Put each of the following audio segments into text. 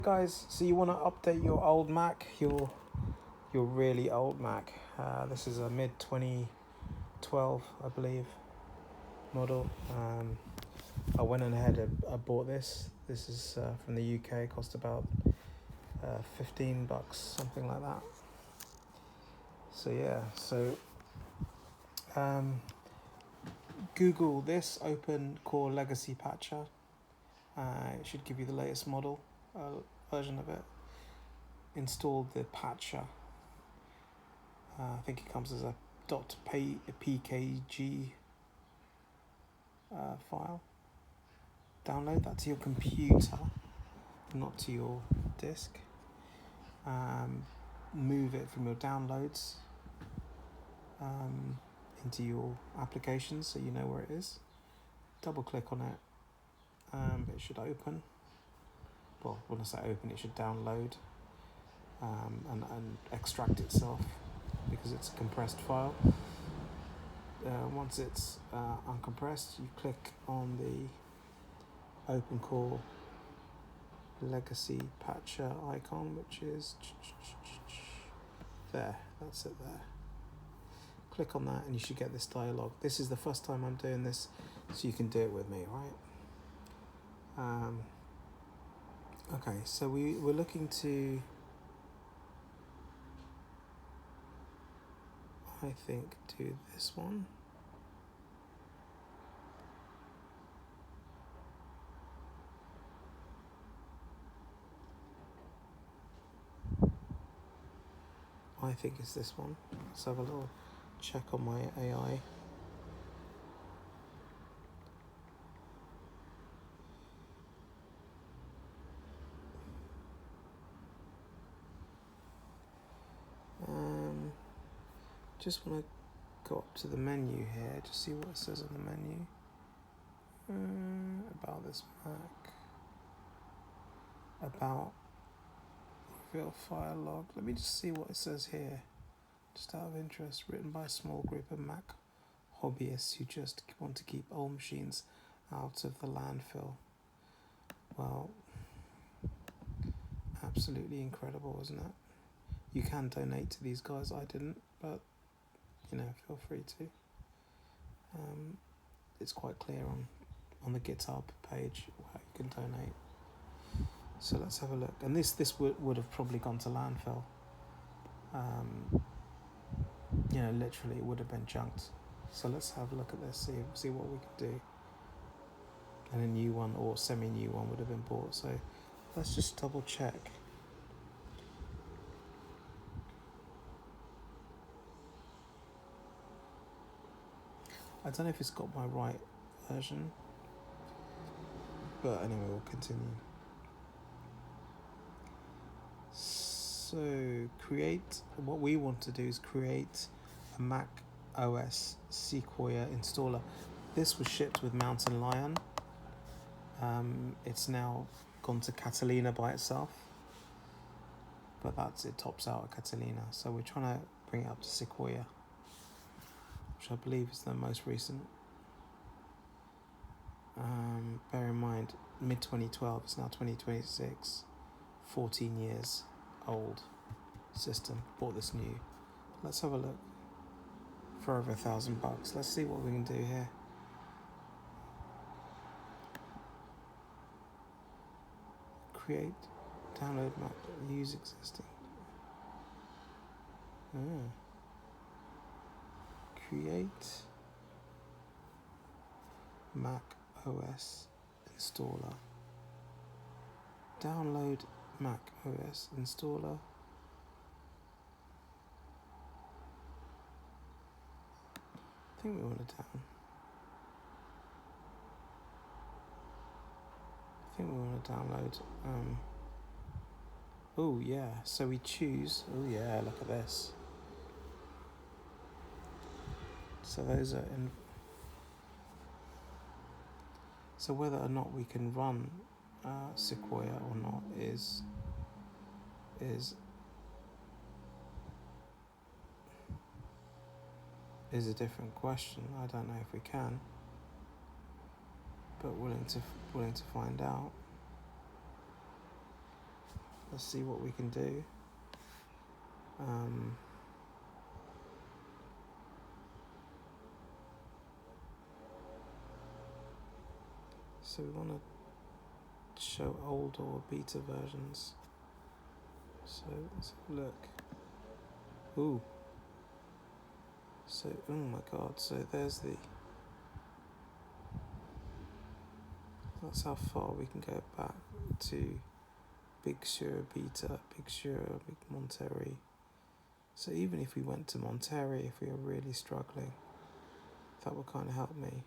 Guys, so you want to update your old Mac, your really old Mac. This is a mid 2012, I believe, model. I went ahead and I bought this. This is from the UK. Cost about $15, something like that. So yeah, Google this, Open Core Legacy Patcher. It should give you the latest model version of it. Install the patcher. I think it comes as a .pkg file. Download that to your computer, not to your disk. Move it from your downloads into your applications so you know where it is. Double click on it. It should open. Well, when I say open, it should download and extract itself because it's a compressed file. Once it's uncompressed, you click on the Open Core Legacy Patcher icon, which is there. That's it there. Click on that and you should get this dialog. This is the first time I'm doing this, so you can do it with me, right? Okay, so we're looking to, I think, do this one. I think it's this one. Let's have a little check on my AI. Just want to go up to the menu here to see what it says on the menu. About this Mac. About reveal file log. Let me just see what it says here. Just out of interest, written by a small group of Mac hobbyists who just want to keep old machines out of the landfill. Well, absolutely incredible, isn't it? You can donate to these guys. I didn't, but feel free to. It's quite clear on the GitHub page how you can donate. So let's have a look. And this would have probably gone to landfill. Literally it would have been chunked. So let's have a look at this, see what we can do. And a new one or semi-new one would have been bought. So let's just double check. I don't know if it's got my right version, but anyway, we'll continue. So what we want to do is create a Mac OS Sequoia installer. This was shipped with Mountain Lion. It's now gone to Catalina by itself, but it tops out at Catalina. So we're trying to bring it up to Sequoia, which I believe is the most recent. Bear in mind, mid-2012, it's now 2026, 14 years old system. Bought this new. Let's have a look. For over $1,000. Let's see what we can do here. Create, download Mac, use existing. Create Mac OS installer. Download Mac OS installer. I think we want to download. Oh yeah, so we choose. Oh yeah, look at this. So those are in. So whether or not we can run Sequoia or not is a different question. I don't know if we can, but willing to find out. Let's see what we can do. So we want to show old or beta versions. So let's have a look. Ooh. So, oh my god, so there's that's how far we can go back to Big Sur Beta, Big Sur, Big Monterey. So even if we went to Monterey, if we are really struggling, that would kind of help me.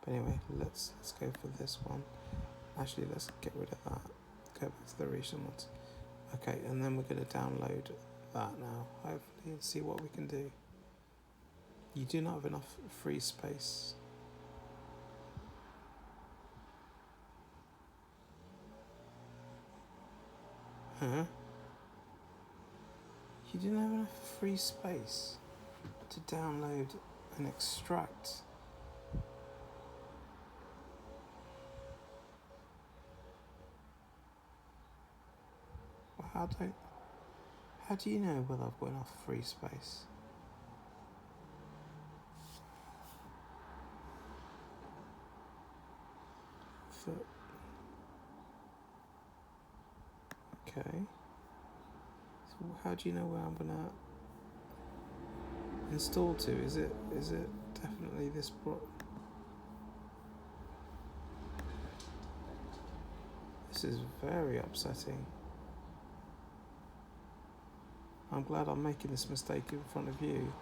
But anyway, let's go for this one. Actually, let's get rid of that. Go back to the recent ones. Okay, and then we're going to download that now, hopefully, and see what we can do. You do not have enough free space. Huh? You didn't have enough free space to download and extract. Well, how do you know whether I've got enough free space? Okay. So how do you know where I'm gonna install to? Is it definitely this This is very upsetting. I'm glad I'm making this mistake in front of you.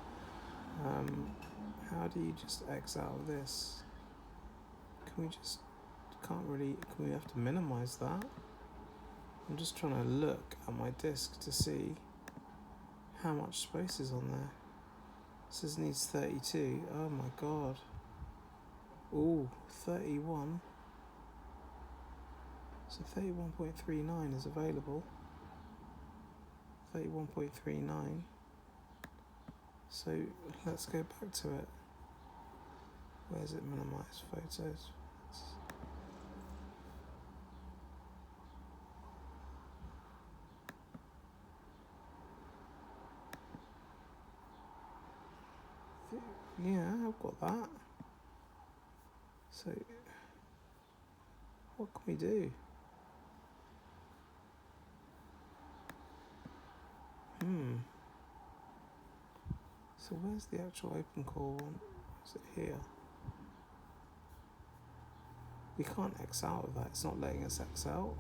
How do you just X out of this? Can we have to minimize that? I'm just trying to look at my disk to see how much space is on there. This needs 32. Oh my god. Ooh, 31. So 31.39 is available. 31.39. So let's go back to it. Where's it? Minimize photos. Yeah, I've got that. So what can we do? So where's the actual OpenCore one? Is it here? We can't X out of that. It's not letting us X out,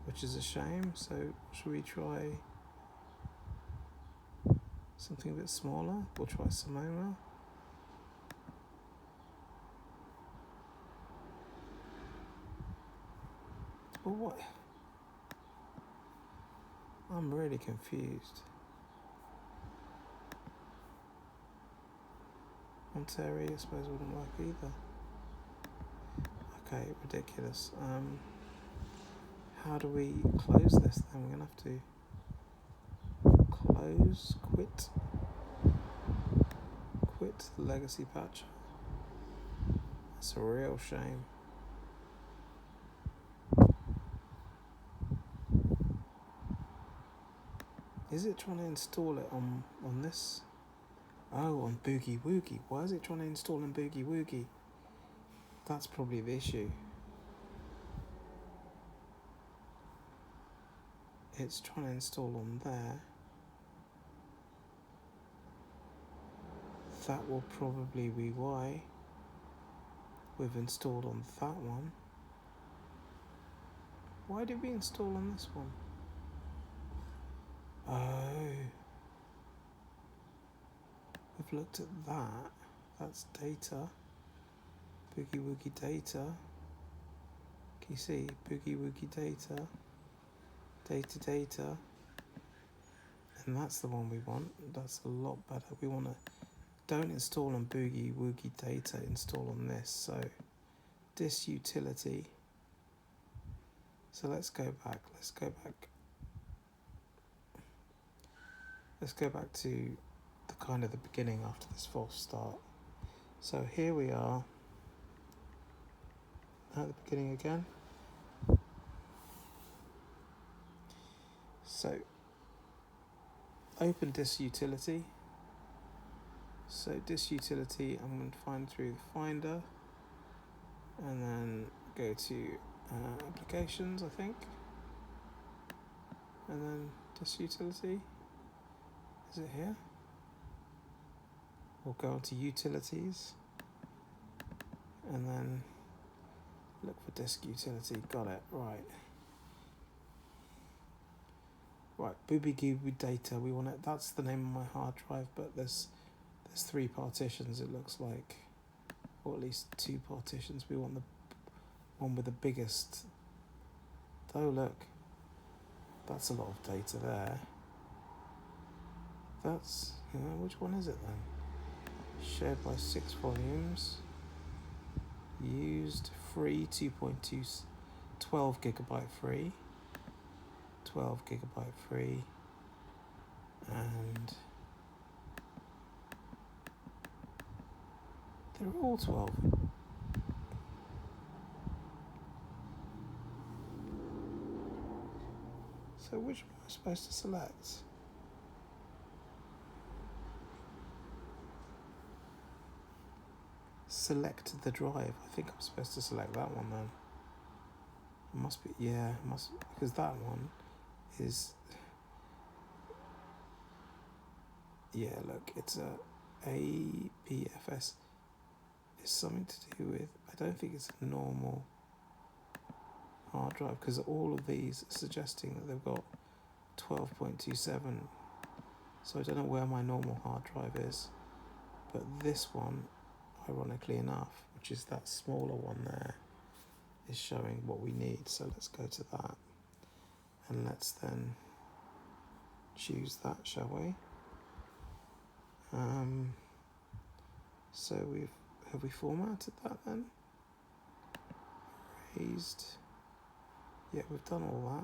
which is a shame. So should we try something a bit smaller? We'll try Simona. But what? I'm really confused. Monterey, I suppose, wouldn't work either. Okay, ridiculous. How do we close this then? We're going to have to close, quit the legacy patch. That's a real shame. Is it trying to install it on this? Oh, on Boogie Woogie. Why is it trying to install on Boogie Woogie? That's probably the issue. It's trying to install on there. That will probably be why we've installed on that one. Why did we install on this one? Oh. We've looked at that. That's data. Boogie Woogie data. Can you see? Boogie Woogie data. Data. And that's the one we want. That's a lot better. We want to don't install on Boogie Woogie data, install on this. So this utility. So let's go back. Let's go back to the kind of the beginning after this false start. So here we are at the beginning again. So open disk utility. So disk utility, I'm going to find through the Finder, and then go to applications, I think, and then disk utility. Is it here? We'll go on to utilities, and then look for disk utility. Got it. Right. Booby Gooby data. We want it. That's the name of my hard drive, but there's 3 partitions. It looks like, or at least 2 partitions. We want the one with the biggest. Oh look, that's a lot of data there. That's which one is it then? Shared by 6 volumes. Used free 2.2, 12 gigabyte free. 12 gigabyte free, and they're all 12. So which one am I supposed to select? Select the drive. I think I'm supposed to select that one then. It must be, yeah, because that one is, yeah, look, it's a APFS. It's something to do with, I don't think it's a normal hard drive, because all of these are suggesting that they've got 12.27. So I don't know where my normal hard drive is, but this one, ironically enough, which is that smaller one there, is showing what we need. So let's go to that, and let's then choose that, shall we? So have we formatted that then? Raised. Yeah, we've done all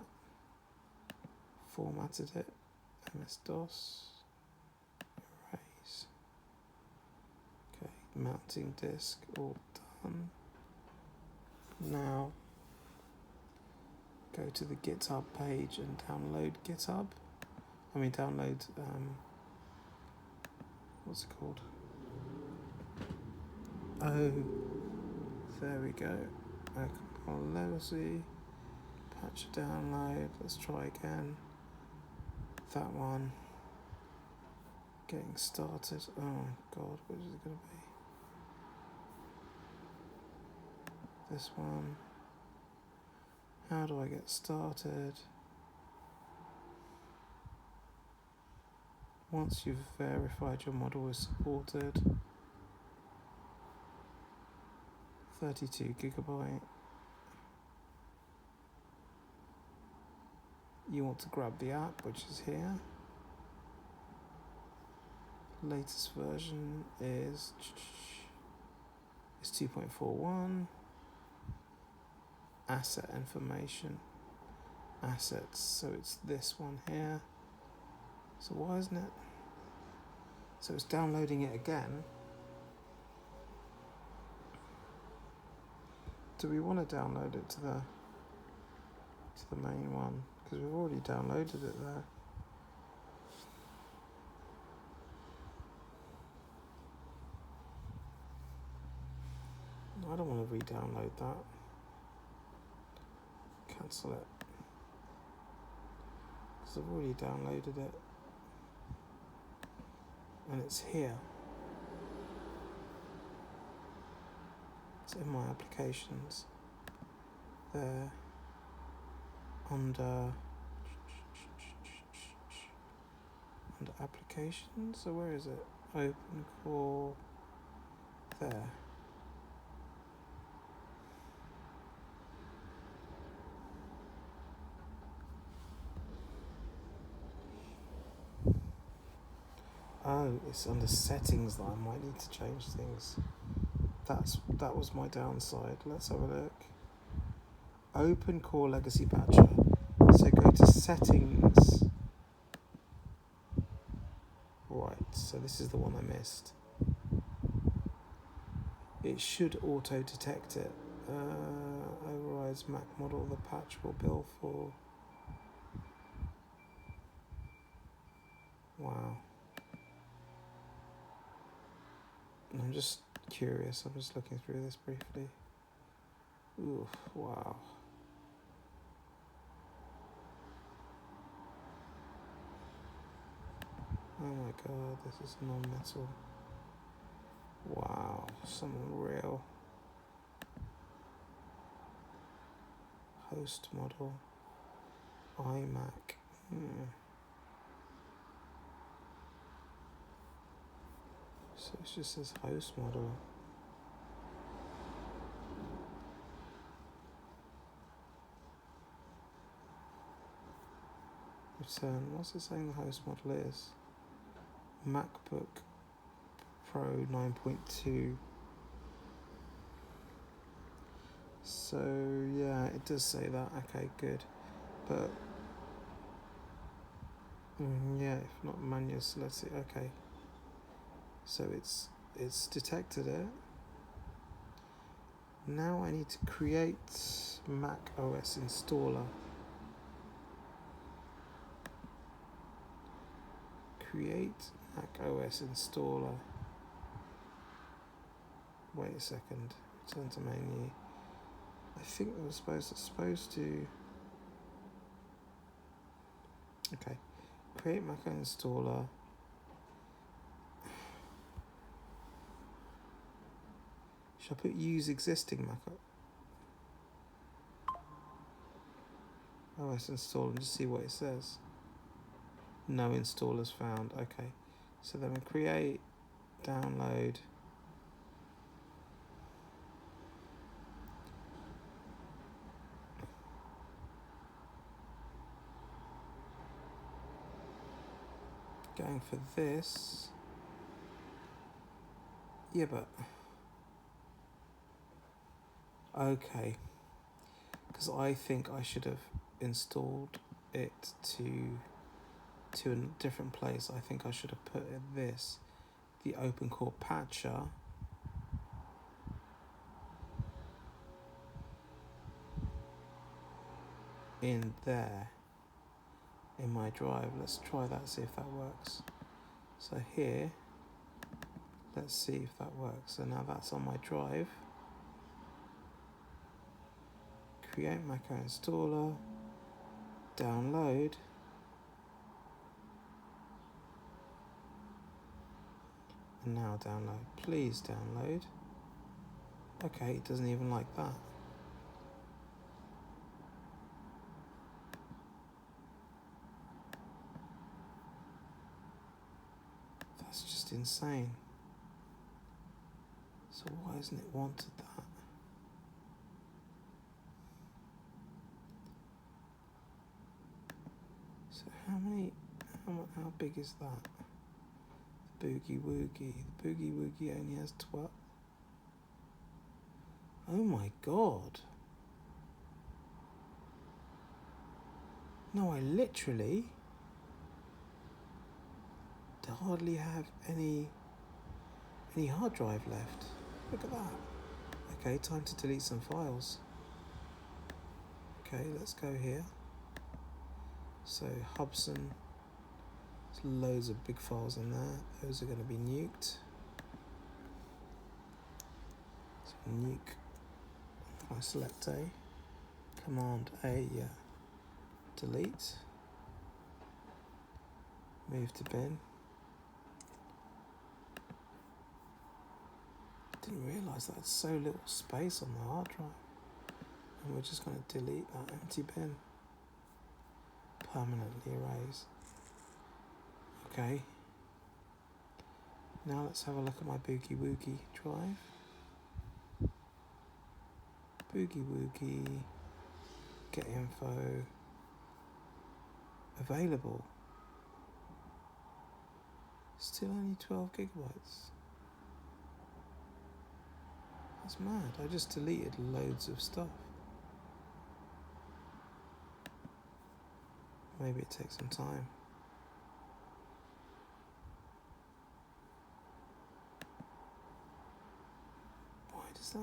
that. Formatted it. MS-DOS. Erase. Okay, mounting disk, all done. Now, go to the GitHub page and download GitHub. Download, what's it called? Oh, there we go. Compile legacy, patch download. Let's try again. That one. Getting started. Oh God, what is it going to be? This one. How do I get started? Once you've verified your model is supported. 32 gigabyte. You want to grab the app, which is here. Latest version is 2.41. Asset information. Assets, so it's this one here. So why isn't it? So it's downloading it again. Do we want to download it to the main one? Because we've already downloaded it there. I don't want to re-download that. Cancel it. Because I've already downloaded it. And it's here. It's in my applications. There. Under applications. So where is it? Open core. There. Oh, it's under settings that I might need to change things. That was my downside. Let's have a look. Open core legacy patcher. So go to settings. Right, so this is the one I missed. It should auto detect it. Overrides Mac model. The patch will bill for. Wow. I'm just curious. I'm just looking through this briefly. Ooh, wow. Oh my god, this is non-metal. Wow, some real host model. iMac. So it's just this host model. Return. What's it saying the host model is? MacBook Pro 9.2. So yeah, it does say that. Okay, good. But yeah, if not manual, so let's see. Okay. So it's detected it. Now I need to create Mac OS installer. Create Mac OS installer. Wait a second. Return to menu. I think I was supposed to. Okay. Create Mac installer. Should I put use existing Mac OS install and just see what it says? No installers found. Okay. So then we create, download. Going for this. Yeah, but okay. Because I think I should have installed it to a different place. I think I should have put this, the OpenCore patcher, in there, in my drive. Let's try that, see if that works. So here, let's see if that works. So now that's on my drive. Create Mac installer, download. And now download. Please download. Okay, it doesn't even like that. That's just insane. So why hasn't it wanted that? So how big is that? The Boogie Woogie. The Boogie Woogie only has 12. Oh my god. No, I literally hardly have any hard drive left. Look at that. Okay, time to delete some files. Okay, let's go here. So Hubson, there's loads of big files in there. Those are going to be nuked. So nuke. I select A. Command A, yeah. Delete. Move to bin. Didn't realise that had so little space on the hard drive. And we're just going to delete that empty bin. Permanently erase. Okay. Now let's have a look at my Boogie Woogie drive. Boogie Woogie. Get info. Available. Still only 12 gigabytes. That's mad. I just deleted loads of stuff. Maybe it takes some time. Why does that?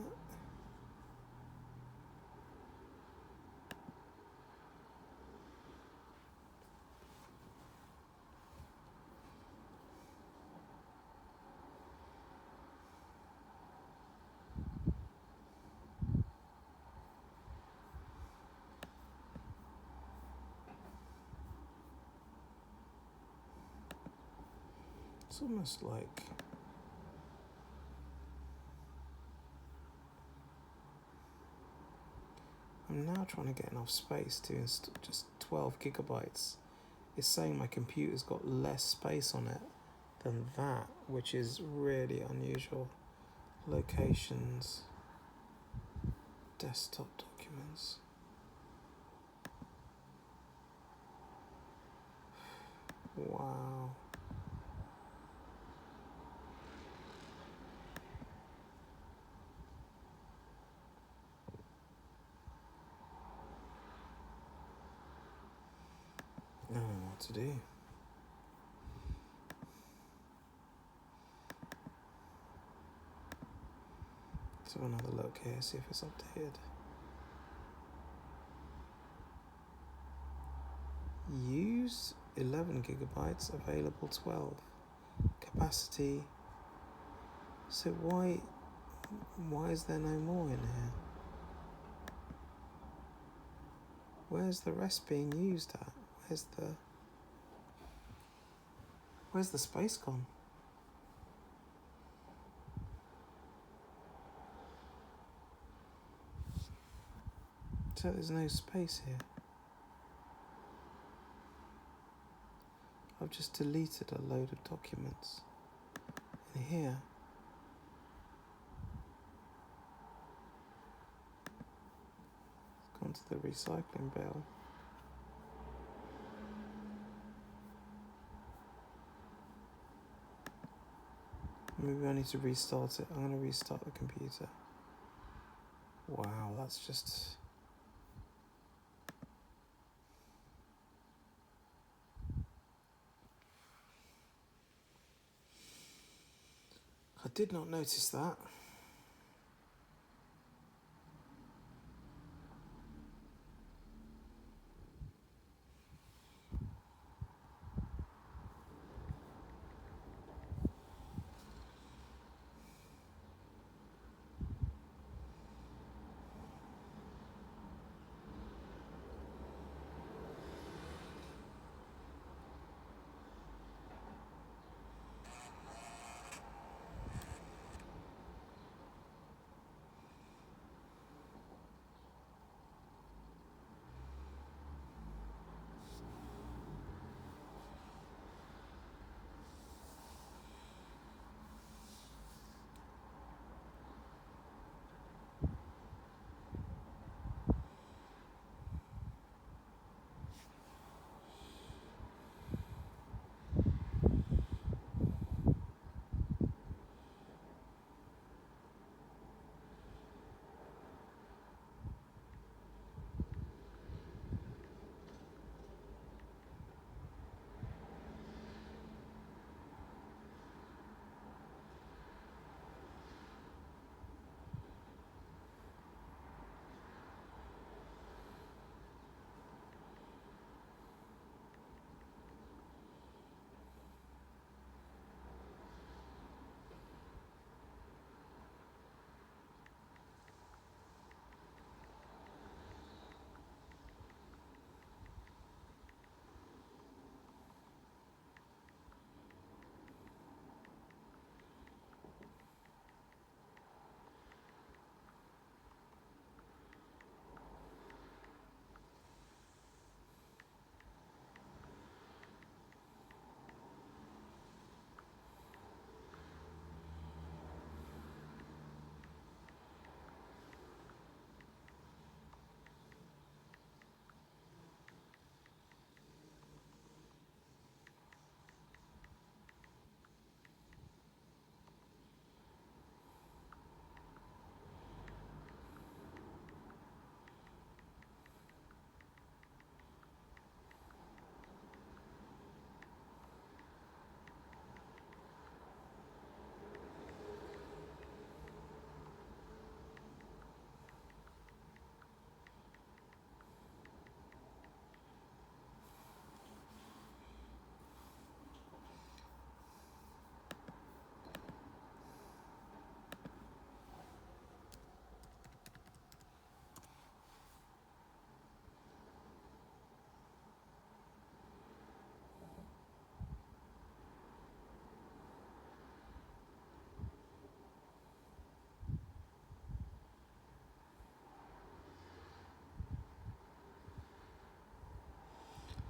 It's almost like I'm now trying to get enough space to install just 12 gigabytes. It's saying my computer's got less space on it than that, which is really unusual. Locations, desktop documents. Wow. I don't know what to do. Let's have another look here, see if it's updated. Use 11 gigabytes, available 12. Capacity. So why is there no more in here? Where's the rest being used at? Where's the space gone? So there's no space here. I've just deleted a load of documents in here. It's gone to the recycling bin. Maybe I need to restart it. I'm going to restart the computer. Wow, that's just... I did not notice that.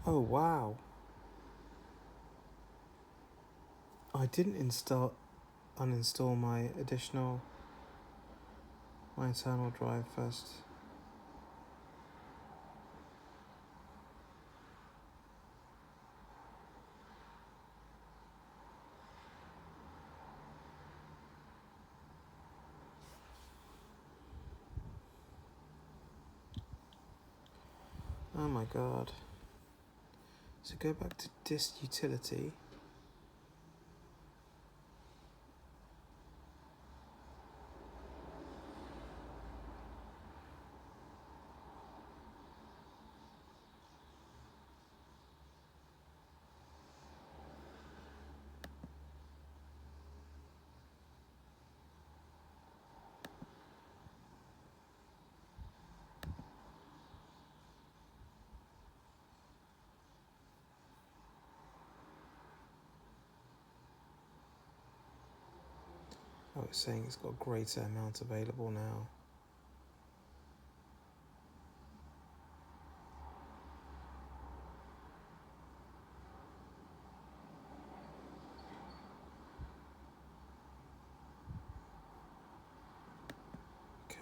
Oh wow. I didn't uninstall my internal drive first. Oh my god. So go back to disk utility. Oh, it's saying it's got a greater amount available now. Okay.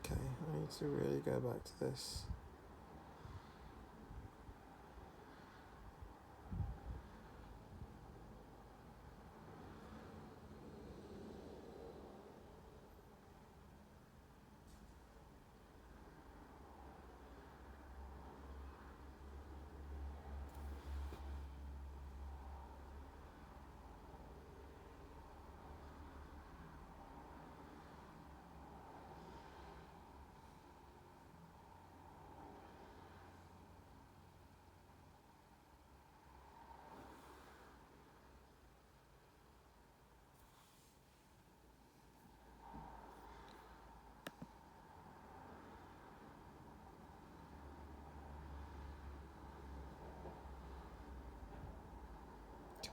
Okay, I need to really go back to this.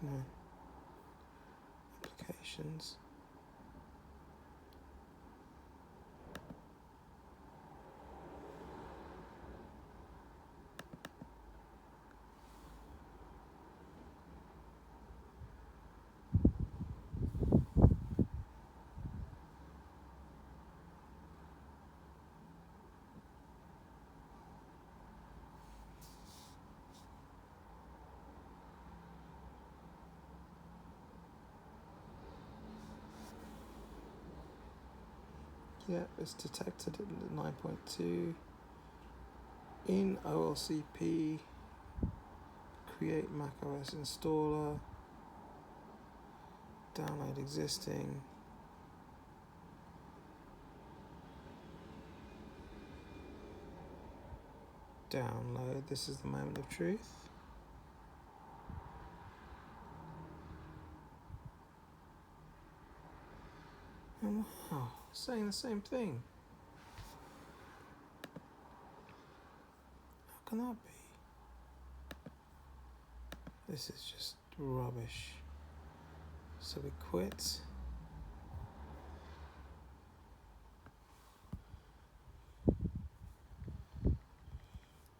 Come on. Applications. Yeah, it's detected at 9.2. In OLCP, create macOS installer, download existing. Download, this is the moment of truth. And wow, saying the same thing. How can that be? This is just rubbish. So we quit.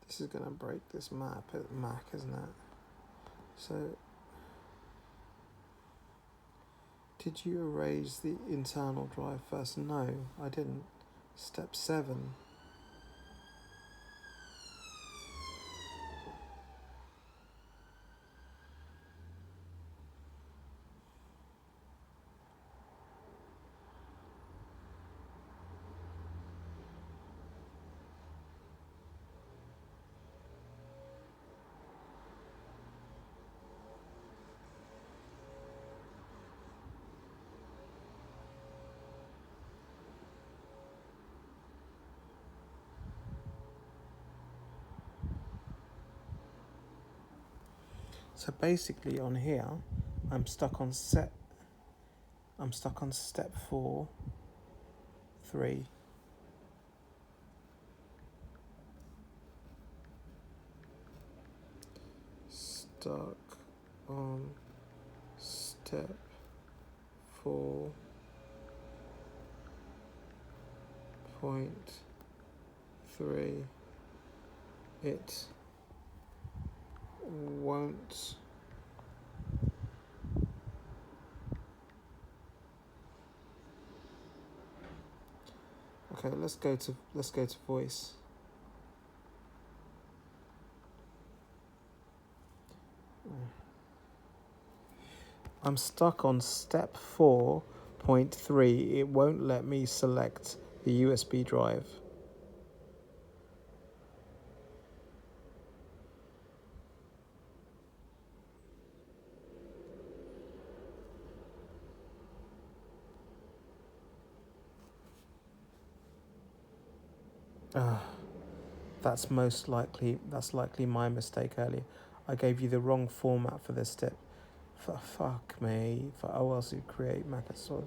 This is gonna break this Mac, isn't it? So, did you erase the internal drive first? No, I didn't. Step 7. So basically on here, I'm stuck on step 4, 3. stuck on step 4.3. It won't okay, let's go to voice. I'm stuck on step 4.3. It won't let me select the USB drive. That's likely my mistake earlier. I gave you the wrong format for this step. Fuck me. For OLC create Mac install,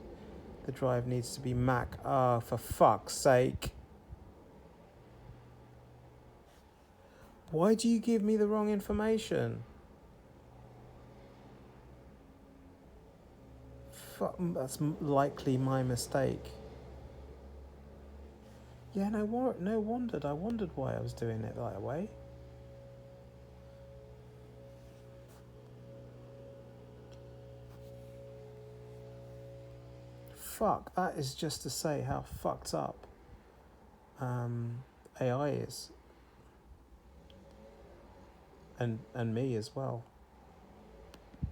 the drive needs to be Mac. For fuck's sake. Why do you give me the wrong information? That's likely my mistake. Yeah, no wondered. I wondered why I was doing it that way. Fuck, that is just to say how fucked up AI is. And me as well.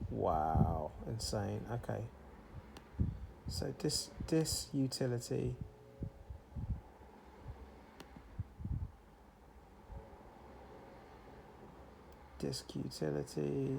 Wow, insane. Okay. So this utility disk utility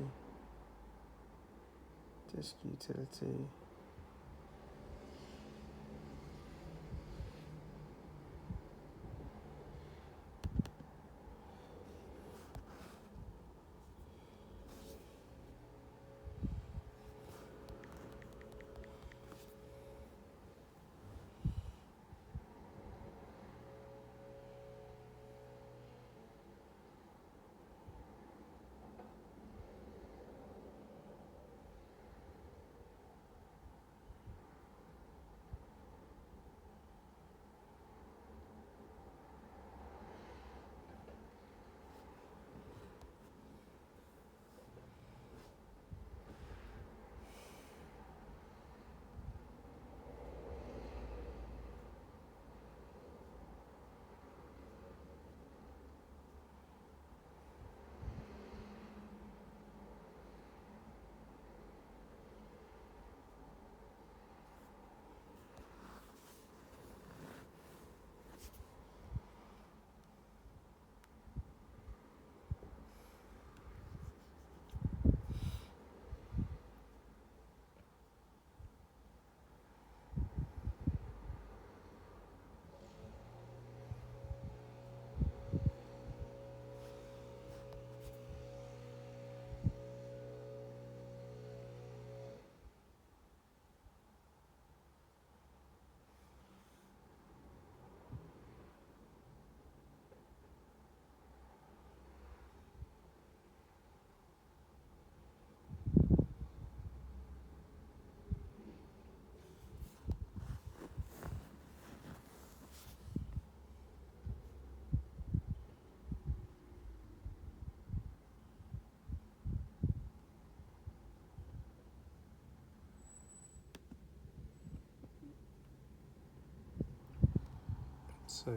So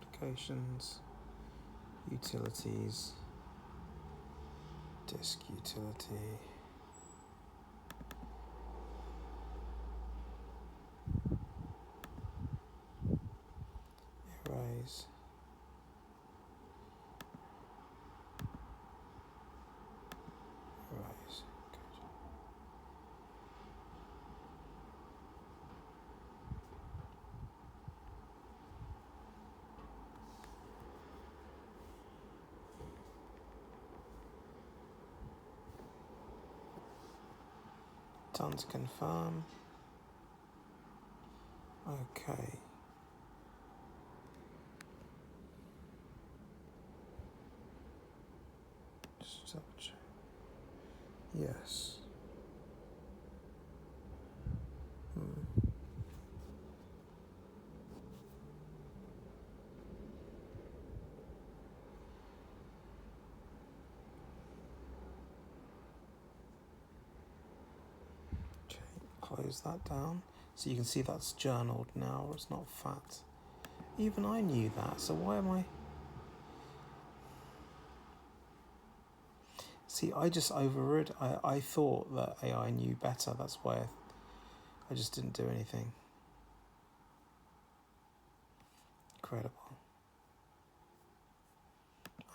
applications, utilities, disk utility, erase, erase. Done to confirm. Okay. Just double check. Yes. Okay, close that down. So you can see that's journaled now, it's not fat. Even I knew that, so why am I... See, I just overrid. I thought that AI knew better, that's why I just didn't do anything. Incredible.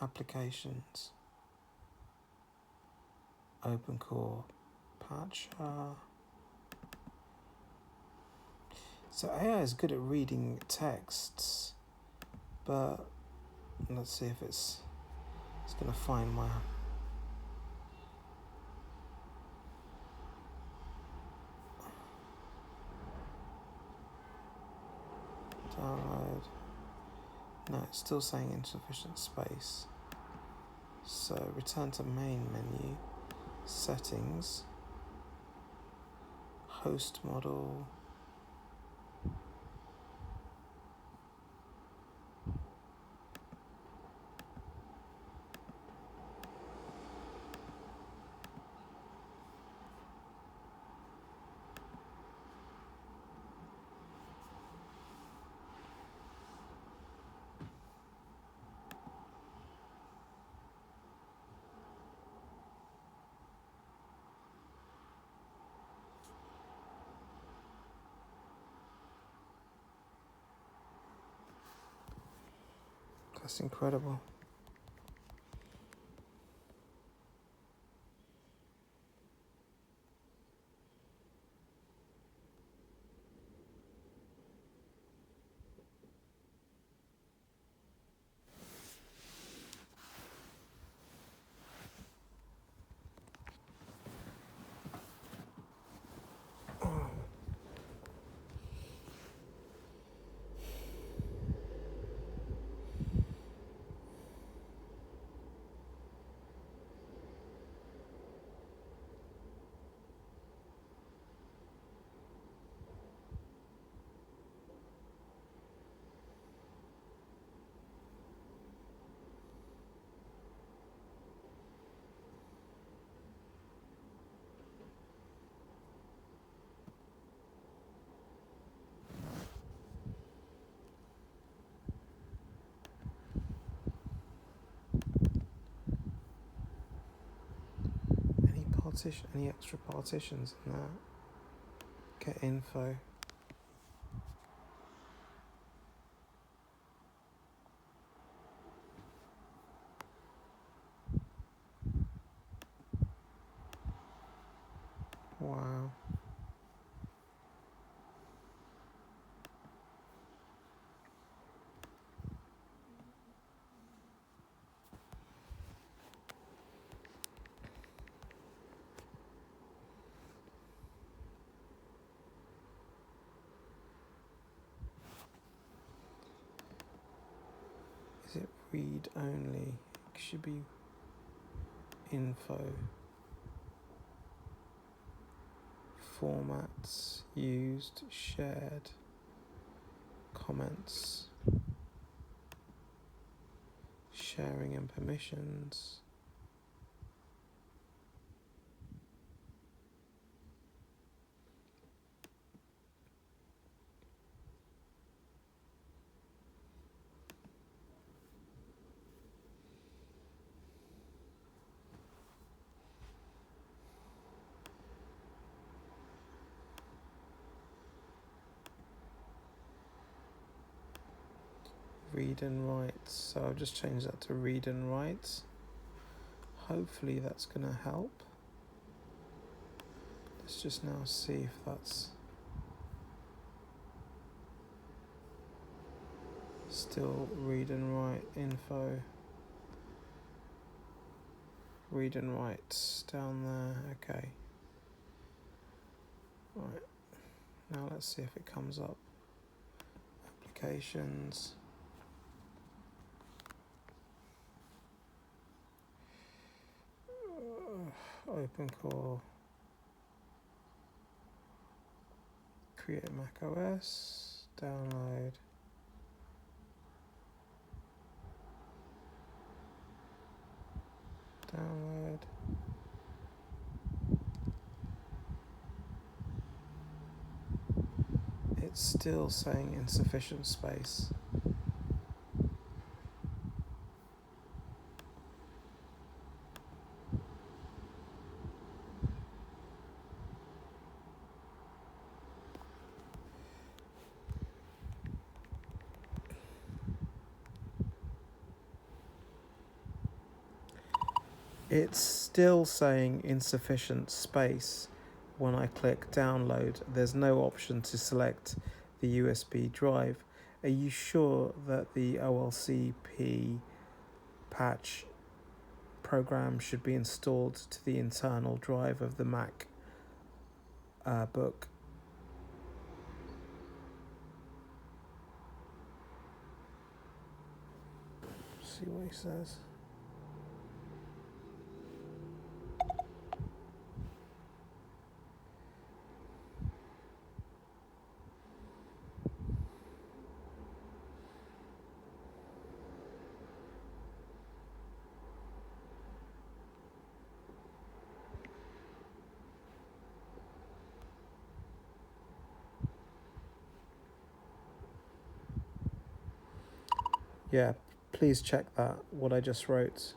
Applications. OpenCore. Patch. So AI is good at reading texts, but let's see if it's going to find my... Download. No, it's still saying insufficient space. So return to main menu, settings, host model. That's incredible. Any extra partitions in that? Get info. Wow. Is it read only? It should be info. Formats used, shared, comments, sharing and permissions. Read and write. So I've just changed that to read and write. Hopefully that's going to help. Let's just now see if that's still read and write info. Read and write down there. Okay. Right. Now let's see if it comes up. Applications. OpenCore, create Mac OS, download. Download. It's still saying insufficient space. It's still saying insufficient space when I click download. There's no option to select the USB drive. Are you sure that the OLCP patch program should be installed to the internal drive of the Mac book? See what he says. Yeah, please check that, what I just wrote.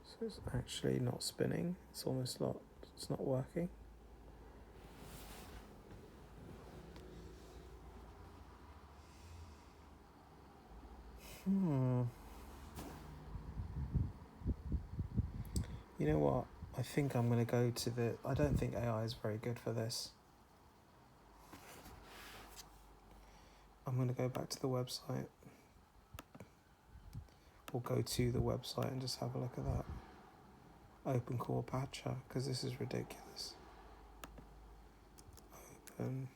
So it's actually not spinning. It's almost not, it's not working. You know what? I think I'm going to go to the... I don't think AI is very good for this. I'm going to go back to the website. Or go to the website and just have a look at that. OpenCore Patcher, because this is ridiculous. Open...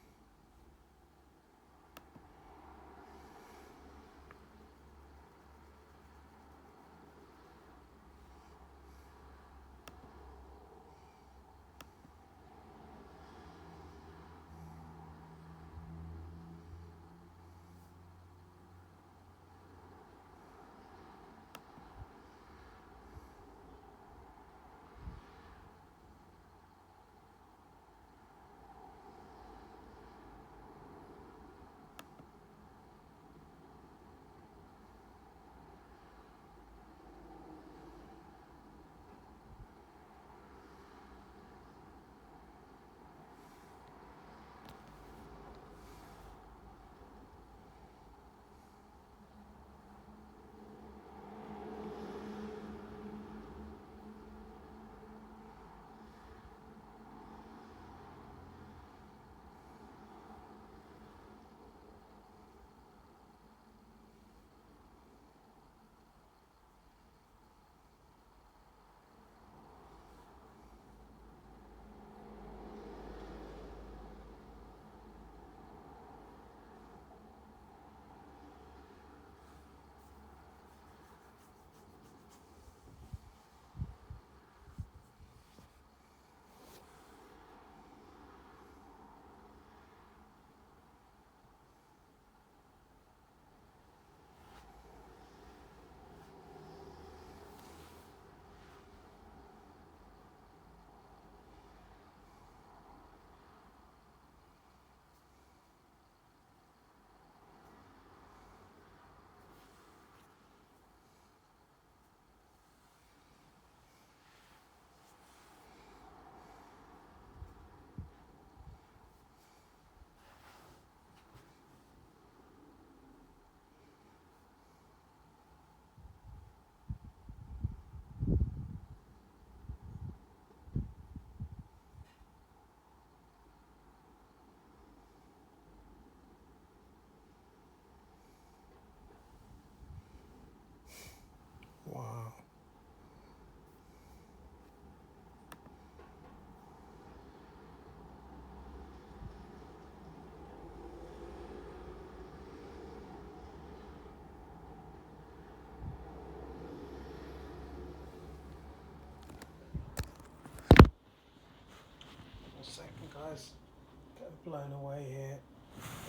blown away here.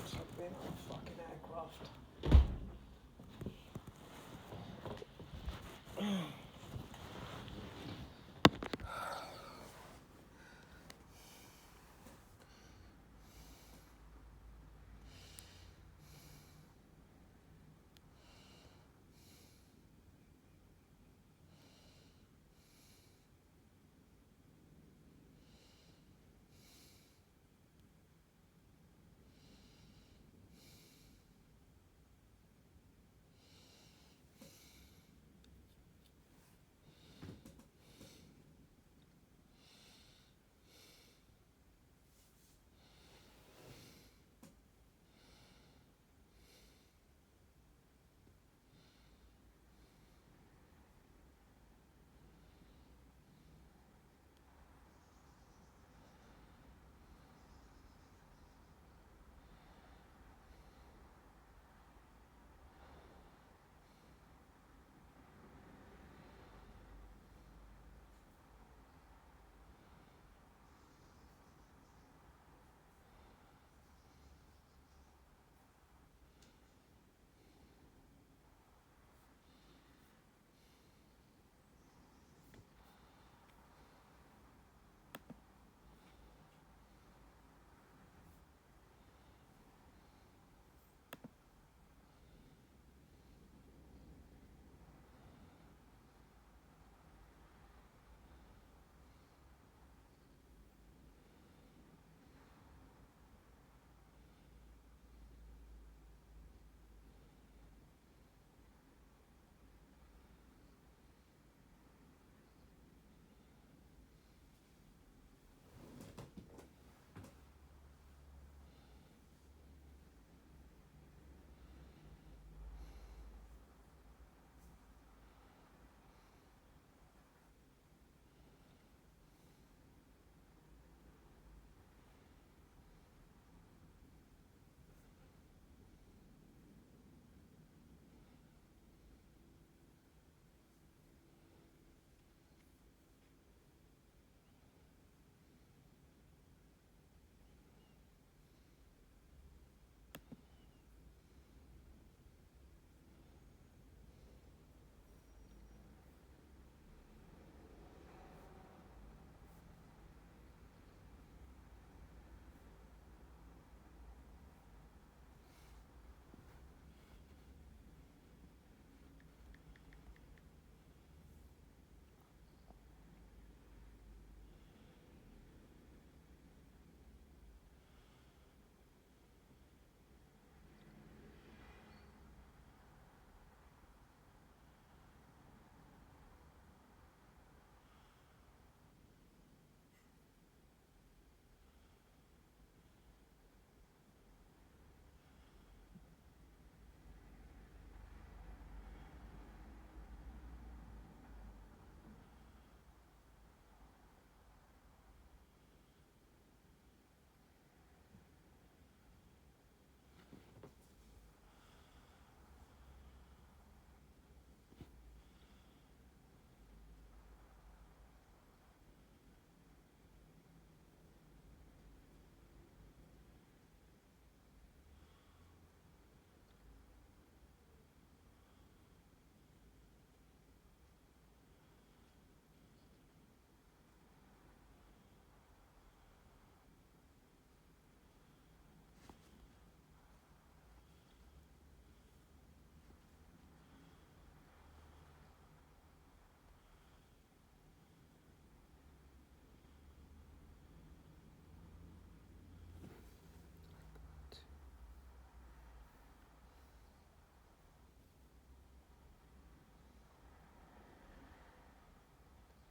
It's like being on a fucking aircraft.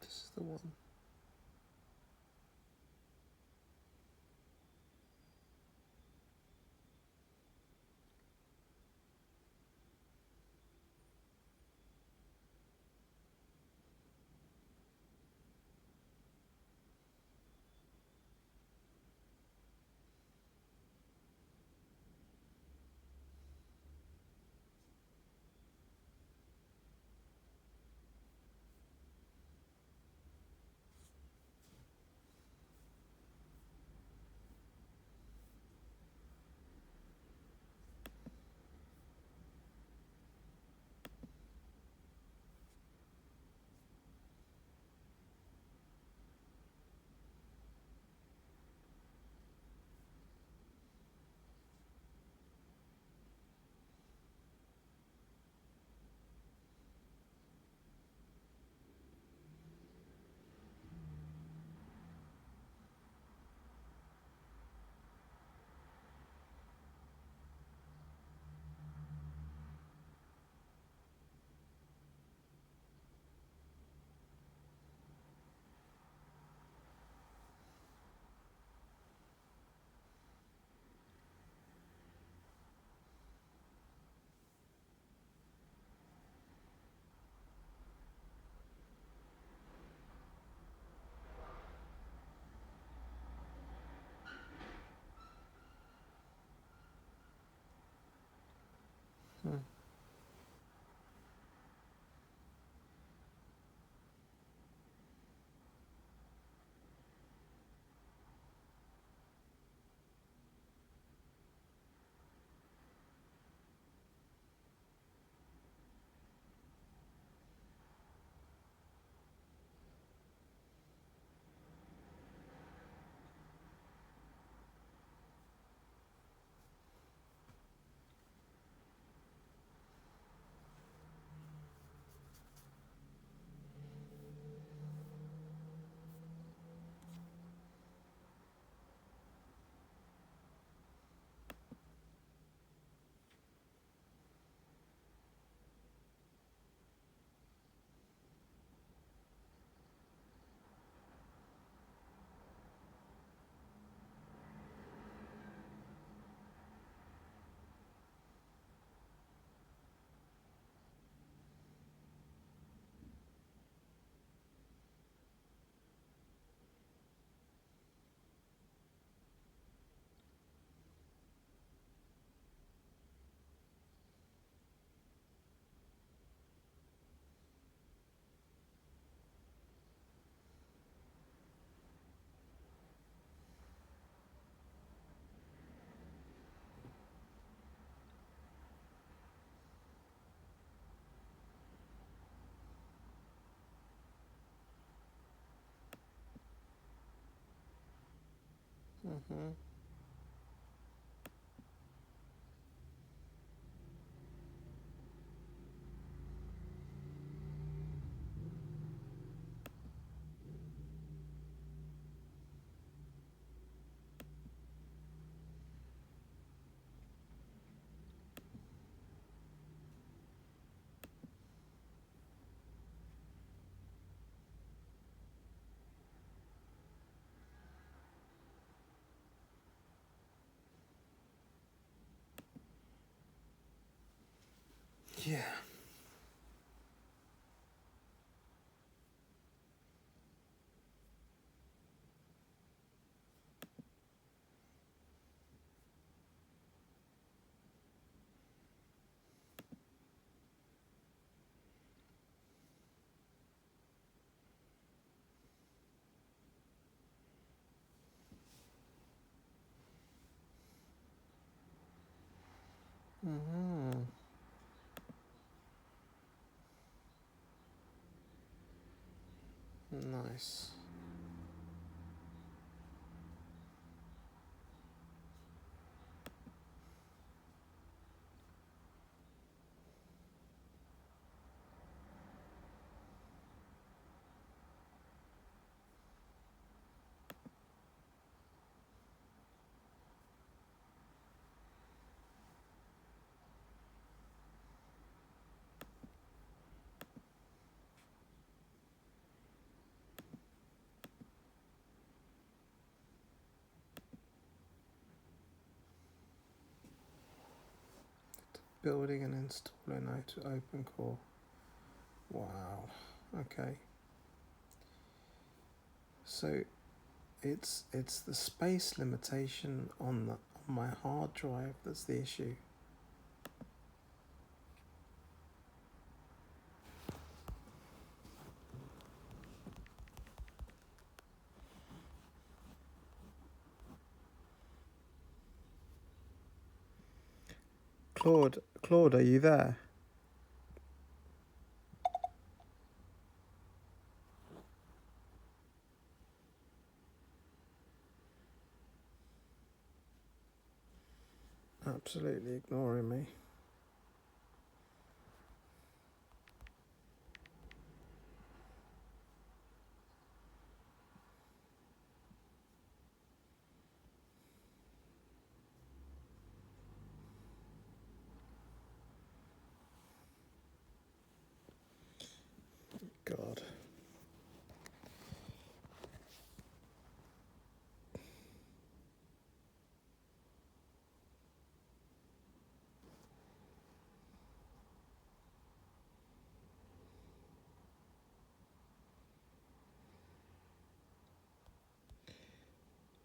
This is the one. Mm-hmm. Yeah. Mm-hmm. Nice. Building and installing out open core. Wow. Okay. So it's the space limitation on my hard drive that's the issue. Claude, are you there? Absolutely ignoring me. God.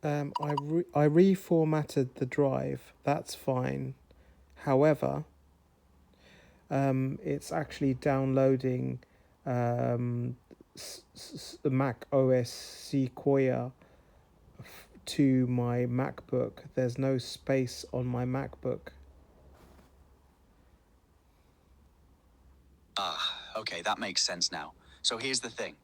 I reformatted the drive. That's fine. However, it's actually downloading the Mac OS Sequoia to my MacBook. There's no space on my MacBook. Okay, that makes sense now. So here's the thing.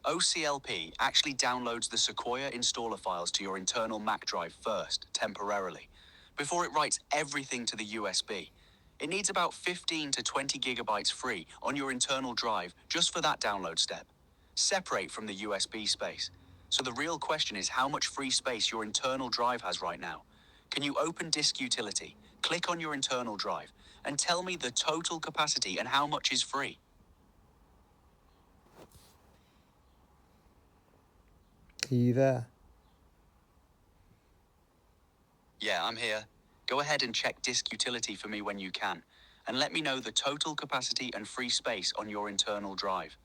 OCLP actually downloads the Sequoia installer files to your internal Mac drive first, temporarily, before it writes everything to the USB. It needs about 15 to 20 gigabytes free on your internal drive just for that download step, separate from the USB space. So the real question is how much free space your internal drive has right now. Can you open Disk Utility, click on your internal drive, and tell me the total capacity and how much is free? Are you there? Yeah, I'm here. Go ahead and check Disk Utility for me when you can, and let me know the total capacity and free space on your internal drive.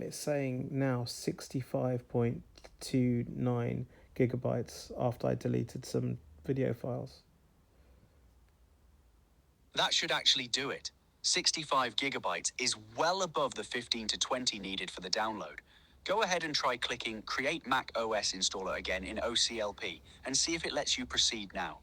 It's saying now 65.3 2.29 gigabytes after I deleted some video files. That should actually do it. 65 gigabytes is well above the 15 to 20 needed for the download. Go ahead and try clicking Create Mac OS Installer again in OCLP and see if it lets you proceed now.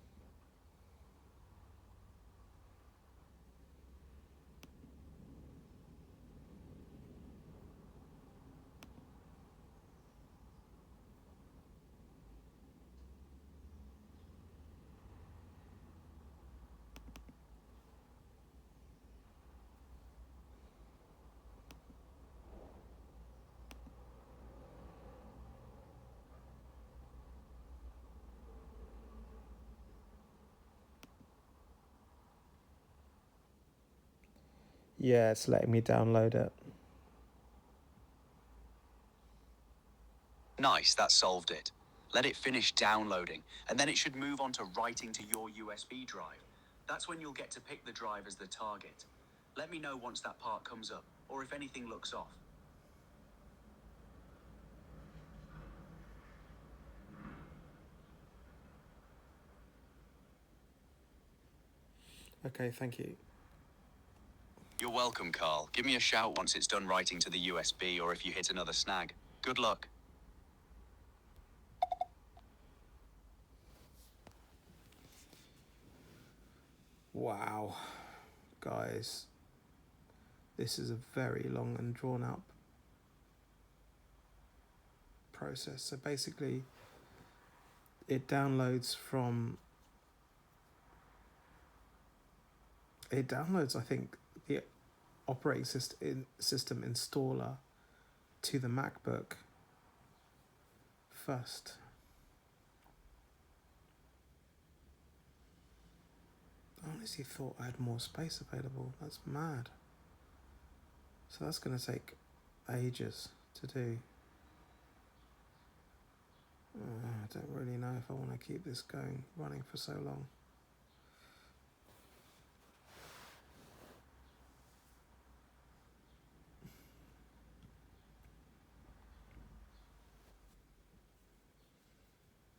Yeah, it's letting me download it. Nice, that solved it. Let it finish downloading, and then it should move on to writing to your USB drive. That's when you'll get to pick the drive as the target. Let me know once that part comes up, or if anything looks off. Okay, thank you. You're welcome, Carl. Give me a shout once it's done writing to the USB or if you hit another snag. Good luck. Wow, guys, this is a very long and drawn out process. So basically, it downloads, I think, the operating system installer to the MacBook first. I honestly thought I had more space available. That's mad. So that's going to take ages to do. I don't really know if I want to keep this running for so long.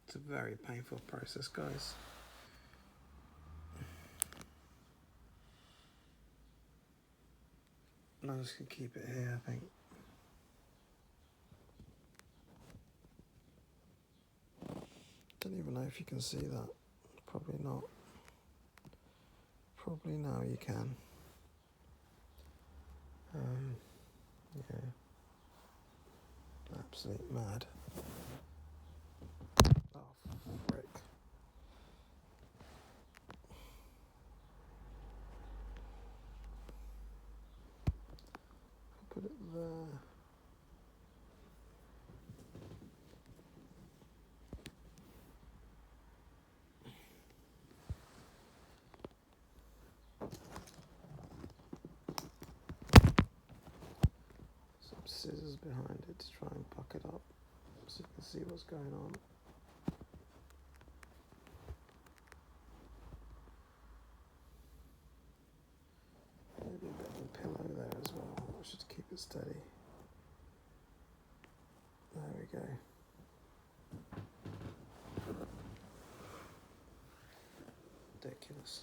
It's a very painful process, guys. I'm just going to keep it here, I think. Don't even know if you can see that. Probably not. Probably now you can. Yeah. Absolute mad. Oh, frick. Put it there. Some scissors behind it to try and puck it up so you can see what's going on. Maybe a bit of a pillow there as well. I should keep it steady. There we go. Ridiculous.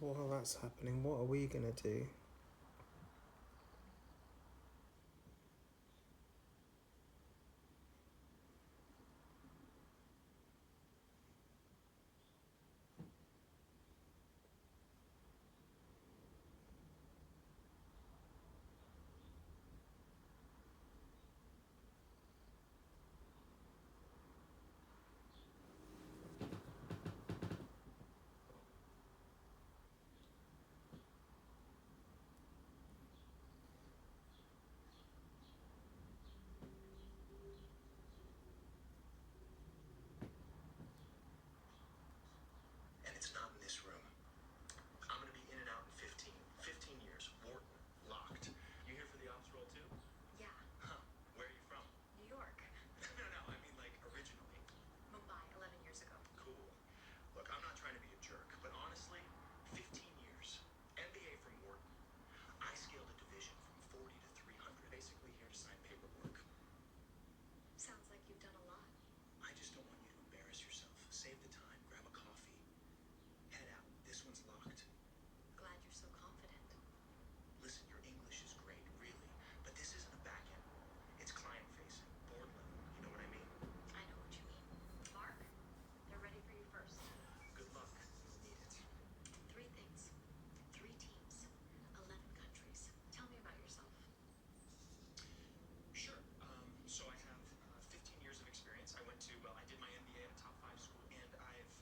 So while that's happening, what are we going to do? And it's not in this room. I'm gonna be in and out in 15 years. Wharton, locked. You here for the ops role too? Yeah, Huh. Where are you from? New York. No, I mean like originally. Mumbai, 11 years ago. Cool. Look, I'm not trying to be a jerk, but honestly, 15 years. MBA from Wharton. I scaled a division from 40 to 300. Basically here to sign paperwork. Sounds like you've done a lot. I just don't want you to embarrass yourself. Save the time, grab a coffee. Head out. This one's locked. Glad you're so confident. Listen, your English is great, really, but this isn't a back end. It's client facing, board level. You know what I mean? I know what you mean. Mark, they're ready for you first. Good luck. You'll need it. 3 things. 3 teams. 11 countries. Tell me about yourself. Sure. So I have 15 years of experience. I did my MBA at a top 5 school, and I've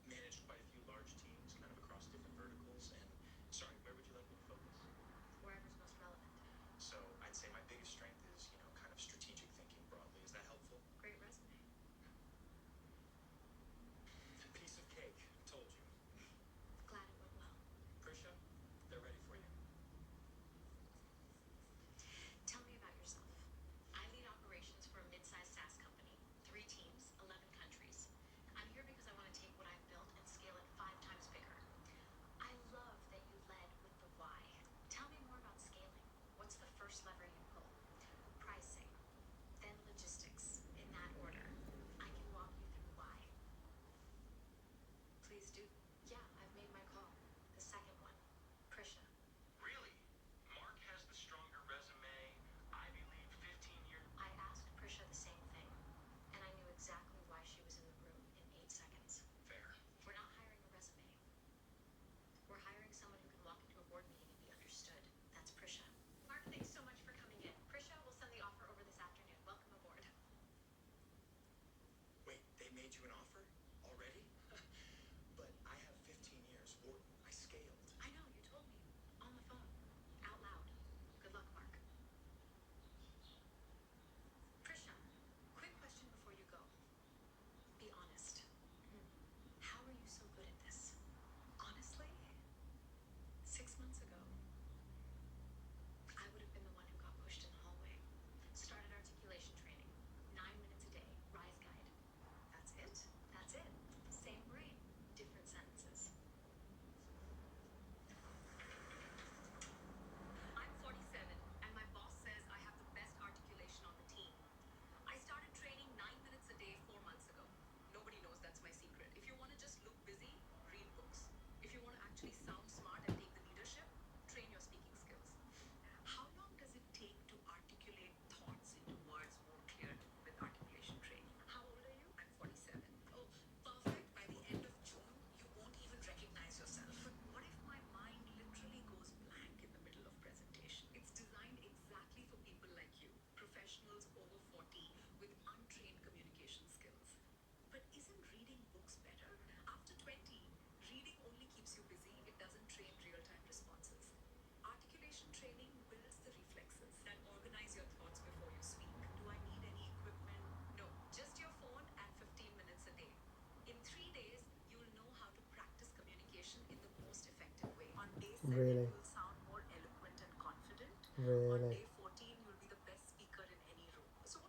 managed quite a few large teams, kind of across different verticals. And sorry, where would you like me to focus? Wherever's most relevant. So I'd say my biggest strength is, kind of strategic thinking broadly. Is that helpful? Great resume. Piece of cake. Told you. Glad it went well. Prisha, they're ready for you. Tell me about yourself. I lead operations for a mid-sized SaaS company. 3 teams, 11 countries. I'm here because I want to take what I've built and scale it 5 times bigger. I love that you led with the why. Tell me more about scaling. What's the first lever you pull? Pricing, then logistics, in that order. I can walk you through why. Please do. Yeah, I've made my call. The second one. Prisha. Really? Mark has the stronger resume. Ivy League, 15 years. I asked Prisha the same thing, and I knew exactly why she was in the room in 8 seconds. Fair. We're not hiring a resume. We're hiring someone who can walk into a board meeting and be understood. That's Prisha. Mark, thanks so much for coming in. Prisha will send the offer over this afternoon. Welcome aboard. Wait, they made you an offer? Already? But I have 15 years. Wharton, I scaled. I know, you told me. On the phone. Out loud. Good luck, Mark. Prisha, quick question before you go. Be honest. How are you so good at this? Honestly, 6 months ago, I would have been the one who got pushed in the hallway. Started articulation training. 9 minutes a day. Rise guide. That's it. That's it. Same brain. Different sentences. I'm 47, and my boss says I have the best articulation on the team. I started training 9 minutes a day 4 months ago. Nobody knows that's my secret. If you want to just look busy, read books. If you want to actually sound smart and take the leadership, train your speaking skills. How long does it take to articulate thoughts into words more clear with articulation training? How old are you? I'm 47. Oh, perfect. By the end of June, you won't even recognize yourself. But what if my mind literally goes blank in the middle of presentation? It's designed exactly for people like you, professionals over 40 with untrained communication skills. But isn't reading books better? After 20, reading only keeps you busy. It doesn't train real-time responses. Articulation training builds the reflexes that organize your thoughts before you speak. Do I need any equipment? No, just your phone and 15 minutes a day. In 3 days, you'll know how to practice communication in the most effective way. On day 7, Really? you'll sound more eloquent and confident. On Really? day 14, you'll be the best speaker in any room. So,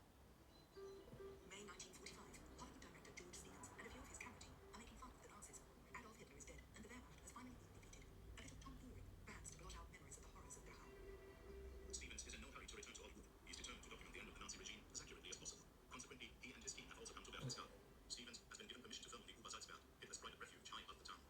May 1945, Hollywood director George Stevens and a few of his camera team are making fun of the Nazis. Adolf Hitler is dead, and the Wehrmacht has finally been defeated. A bit of tomfoolery, perhaps to blot out memories of the horrors of Dachau. Stevens is in no hurry to return to Hollywood. He's determined to document the end of the Nazi regime as accurately as possible. Consequently, he and his team have also come to Berchtesgaden. Stevens has been given permission to film in the Obersalzberg, Hitler's private refuge high above the town.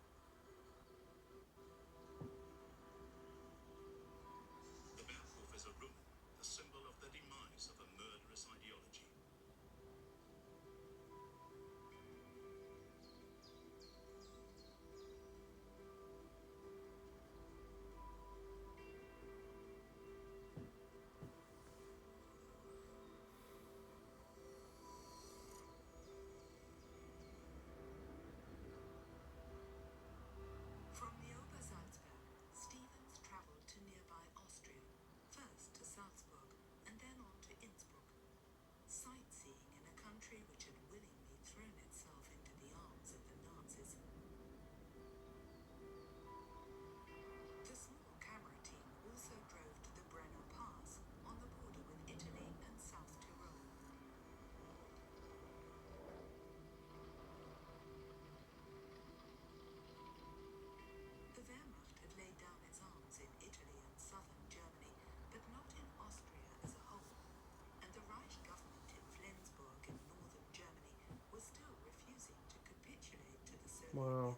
Wow.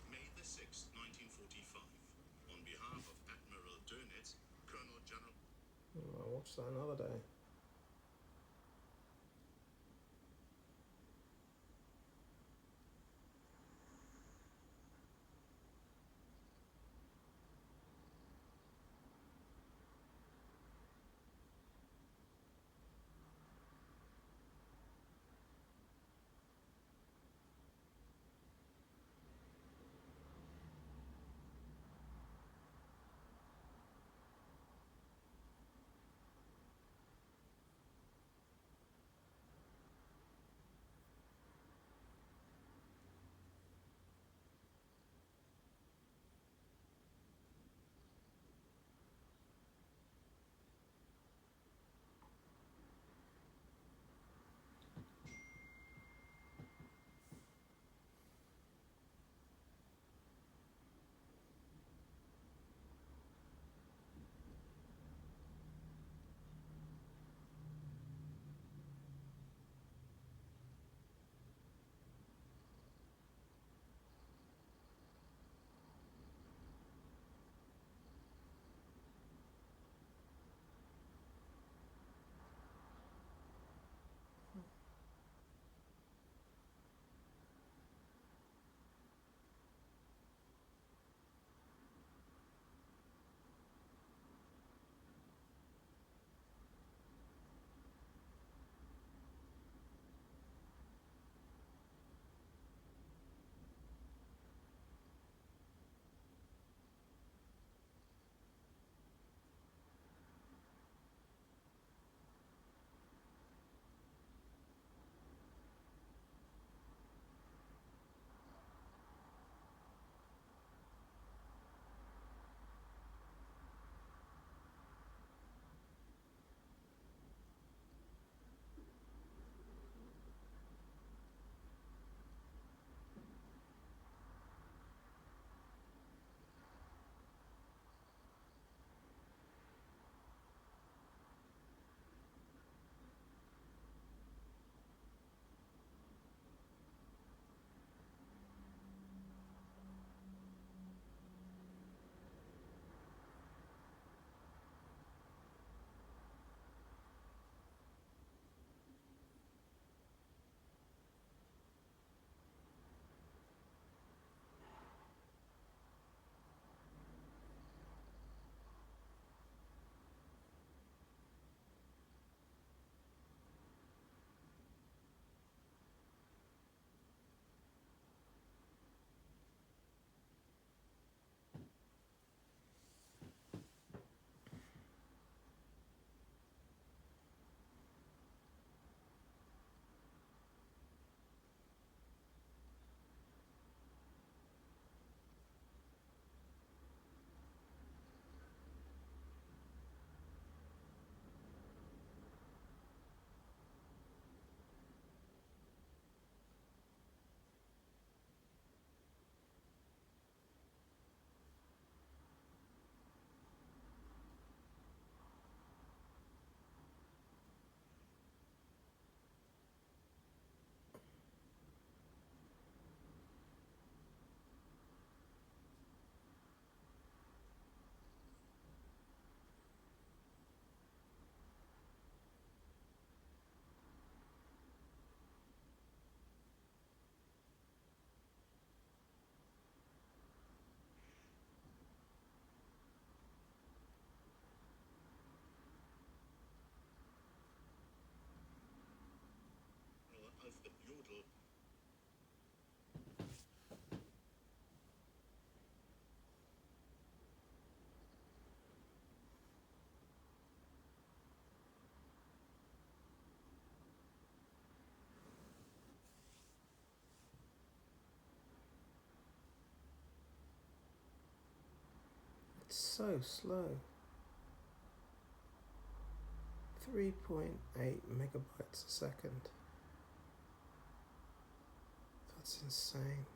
May the 6th, 1945. On behalf of Admiral Dönitz, Colonel General. I'll watch that another day. Alfred Jodl. It's so slow. 3.8 megabytes a second. That's insane.